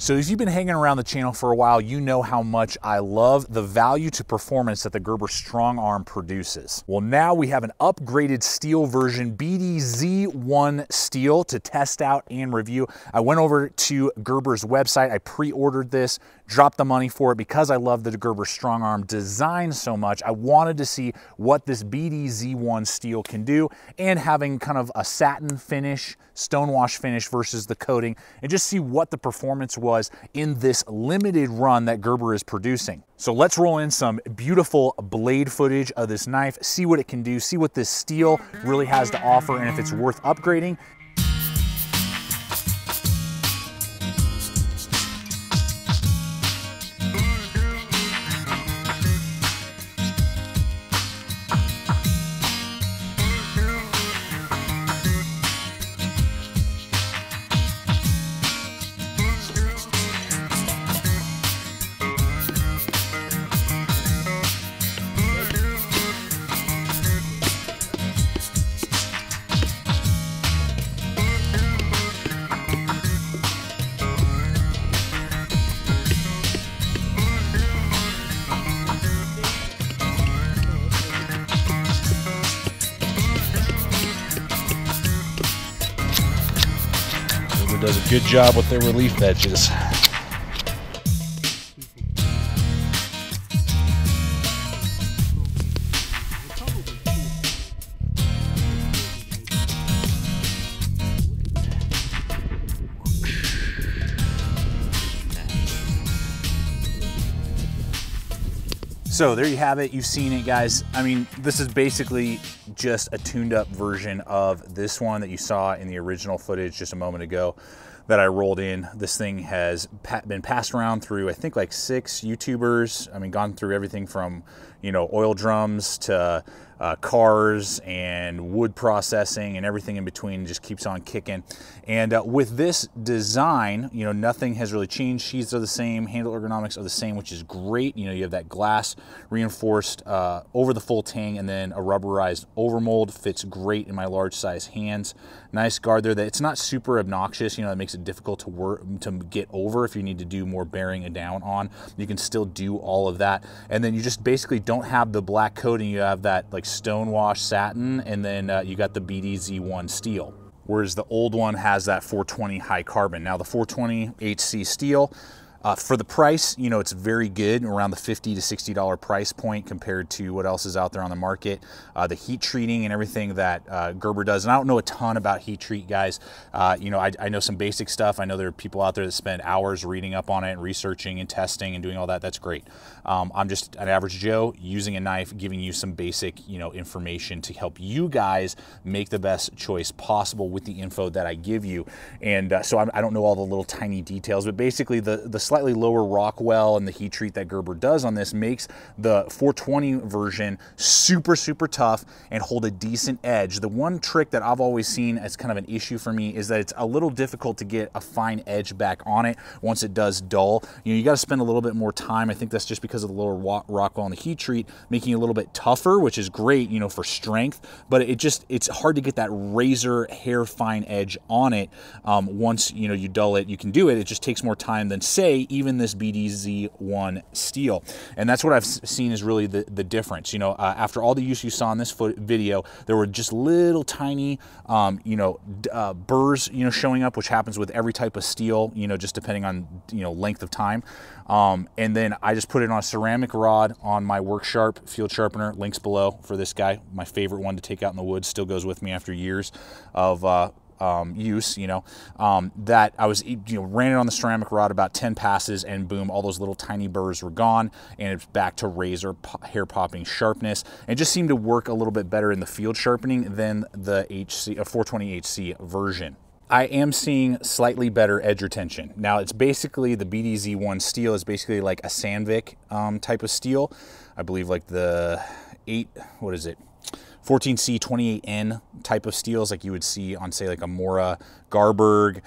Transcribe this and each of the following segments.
So if you've been hanging around the channel for a while, you know how much I love the value to performance that the Gerber Strongarm produces. Well, now we have an upgraded steel version, BDZ1 steel, to test out and review. I went over to Gerber's website. I pre-ordered this, dropped the money for it because I love the Gerber Strongarm design so much. I wanted to see what this BDZ1 steel can do, and having kind of a satin finish, stonewash finish versus the coating, and just see what the performance was in this limited run that Gerber is producing. So let's roll in some beautiful blade footage of this knife, see what it can do, see what this steel really has to offer, and if it's worth upgrading. Does a good job with their relief edges. So there you have it. You've seen it, guys. I mean, this is basically just a tuned up version of this one that you saw in the original footage just a moment ago that I rolled in. This thing has been passed around through, I think, like 6 YouTubers. I mean, gone through everything from, you know, oil drums to cars and wood processing and everything in between. Just keeps on kicking. And with this design, you know, nothing has really changed. Sheaths are the same, handle ergonomics are the same, which is great. You know, you have that glass reinforced over the full tang, and then a rubberized overmold. Fits great in my large size hands. Nice guard there that it's not super obnoxious. You know, that makes it difficult to get over if you need to do more bearing down on. You can still do all of that. And then you just basically don't have the black coating. You have that like stonewash satin, and then you got the BDZ1 steel, whereas the old one has that 420 high carbon. Now the 420 HC steel, for the price, you know, it's very good, around the $50 to $60 price point compared to what else is out there on the market. The heat treating and everything that Gerber does, and I don't know a ton about heat treat, guys. You know, I know some basic stuff. I know there are people out there that spend hours reading up on it and researching and testing and doing all that. That's great. I'm just an average Joe using a knife, giving you some basic, you know, information to help you guys make the best choice possible with the info that I give you. And so I don't know all the little tiny details, but basically the slightly lower Rockwell and the heat treat that Gerber does on this makes the 420 version super tough and hold a decent edge. The one trick that I've always seen as kind of an issue for me is that it's a little difficult to get a fine edge back on it once it does dull. You know, you got to spend a little bit more time. I think that's just because of the lower Rockwell and the heat treat, making it a little bit tougher, which is great, you know, for strength, but it's hard to get that razor hair fine edge on it. Once, you know, you dull it, you can do it. It just takes more time than, say, even this BDZ1 steel. And that's what I've seen is really the difference. You know, after all the use you saw in this video, there were just little tiny, you know, burrs, you know, showing up, which happens with every type of steel, you know, just depending on, you know, length of time. And then I just put it on a ceramic rod on my Work Sharp field sharpener. Links below for this guy. My favorite one to take out in the woods, still goes with me after years of use, you know, that I was, you know, ran it on the ceramic rod about 10 passes, and boom, all those little tiny burrs were gone, and it's back to razor hair popping sharpness. And it just seemed to work a little bit better in the field sharpening than the 420 HC version. I am seeing slightly better edge retention. Now it's basically the BDZ1 steel is basically like a Sandvik type of steel. I believe like the 8, what is it? 14C 28N type of steels like you would see on, say, like a Mora, Garberg,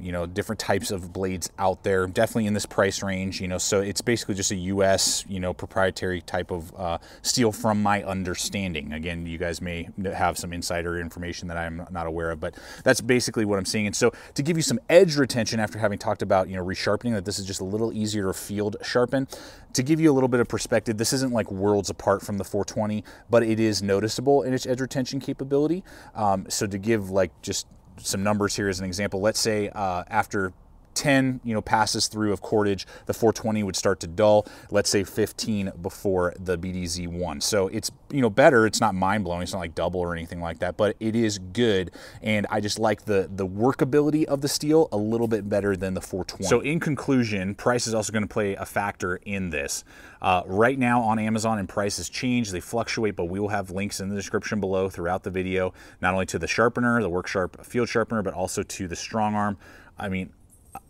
you know, different types of blades out there, definitely in this price range, you know, so it's basically just a US, you know, proprietary type of steel from my understanding. Again, you guys may have some insider information that I'm not aware of, but that's basically what I'm seeing. And so to give you some edge retention after having talked about, you know, resharpening, that this is just a little easier to field sharpen, to give you a little bit of perspective, this isn't like worlds apart from the 420, but it is noticeable in its edge retention capability. So to give like just some numbers here as an example, let's say after 10, you know, passes through of cordage, the 420 would start to dull. Let's say 15 before the BDZ1. So it's, you know, better. It's not mind-blowing. It's not like double or anything like that, but it is good. And I just like the workability of the steel a little bit better than the 420. So in conclusion, price is also going to play a factor in this. Right now on Amazon, and prices change, they fluctuate, but we will have links in the description below throughout the video, not only to the sharpener, the WorkSharp field sharpener, but also to the Strongarm. I mean,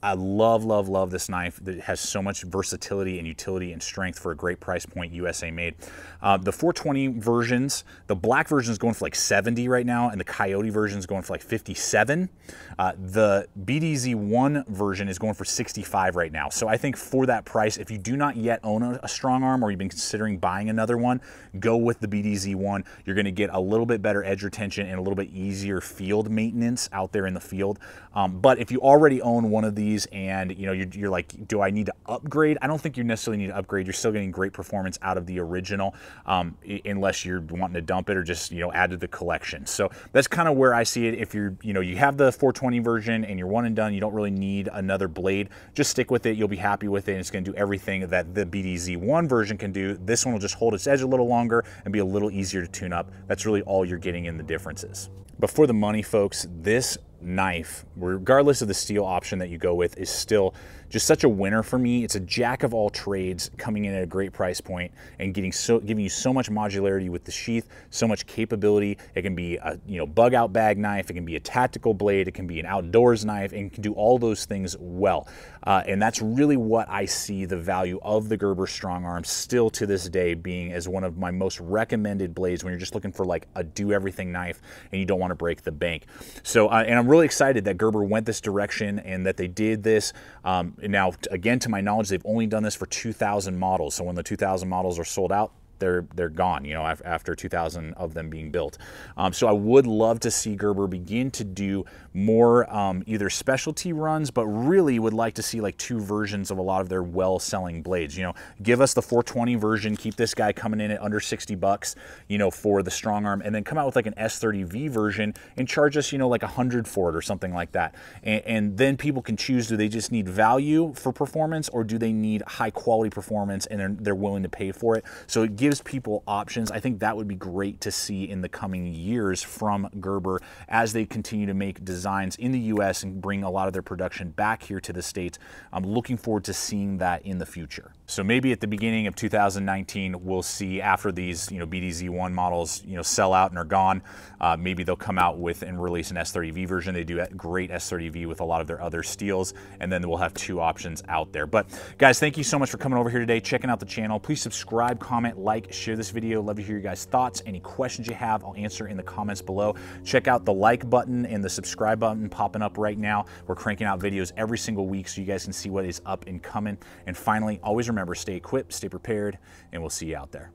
I love, love, love this knife. That has so much versatility and utility and strength for a great price point, USA made. The 420 versions, the black version is going for like 70 right now, and the Coyote version is going for like 57. The BDZ1 version is going for 65 right now. So I think for that price, if you do not yet own a Strongarm or you've been considering buying another one, go with the BDZ1. You're going to get a little bit better edge retention and a little bit easier field maintenance out there in the field. But if you already own one of these and you know you're like, do I need to upgrade? I don't think you necessarily need to upgrade. You're still getting great performance out of the original, unless you're wanting to dump it or just, you know, add to the collection. So that's kind of where I see it. If you're, you know, you have the 420 version and you're one and done, you don't really need another blade, just stick with it. You'll be happy with it, and it's going to do everything that the BDZ1 version can do. This one will just hold its edge a little longer and be a little easier to tune up. That's really all you're getting in the differences. But for the money, folks, this knife, regardless of the steel option that you go with, is still just such a winner for me. It's a jack of all trades, coming in at a great price point and giving you so much modularity with the sheath, so much capability. It can be a, you know, bug out bag knife, it can be a tactical blade, it can be an outdoors knife, and it can do all those things well. And that's really what I see the value of the Gerber Strongarm still to this day being, as one of my most recommended blades when you're just looking for like a do everything knife and you don't want to break the bank. So and I'm really excited that Gerber went this direction and that they did this. Now, again, to my knowledge, they've only done this for 2,000 models. So when the 2,000 models are sold out, they're gone, you know, after 2,000 of them being built. So I would love to see Gerber begin to do more either specialty runs, but really would like to see like 2 versions of a lot of their well-selling blades. You know, give us the 420 version, keep this guy coming in at under 60 bucks, you know, for the Strongarm, and then come out with like an S30V version and charge us, you know, like 100 for it or something like that. And then people can choose, do they just need value for performance, or do they need high quality performance and they're willing to pay for it? So it gives people options. I think that would be great to see in the coming years from Gerber as they continue to make designs in the US and bring a lot of their production back here to the States. I'm looking forward to seeing that in the future. So maybe at the beginning of 2019, we'll see, after these, you know, BDZ1 models, you know, sell out and are gone, maybe they'll come out with and release an S30V version. They do a great S30V with a lot of their other steels, and then we'll have 2 options out there. But guys, thank you so much for coming over here today, checking out the channel. Please subscribe, comment, like, share this video. Love to hear your guys' thoughts. Any questions you have, I'll answer in the comments below. Check out the like button and the subscribe button popping up right now. We're cranking out videos every single week so you guys can see what is up and coming. And finally, always remember, stay equipped, stay prepared, and we'll see you out there.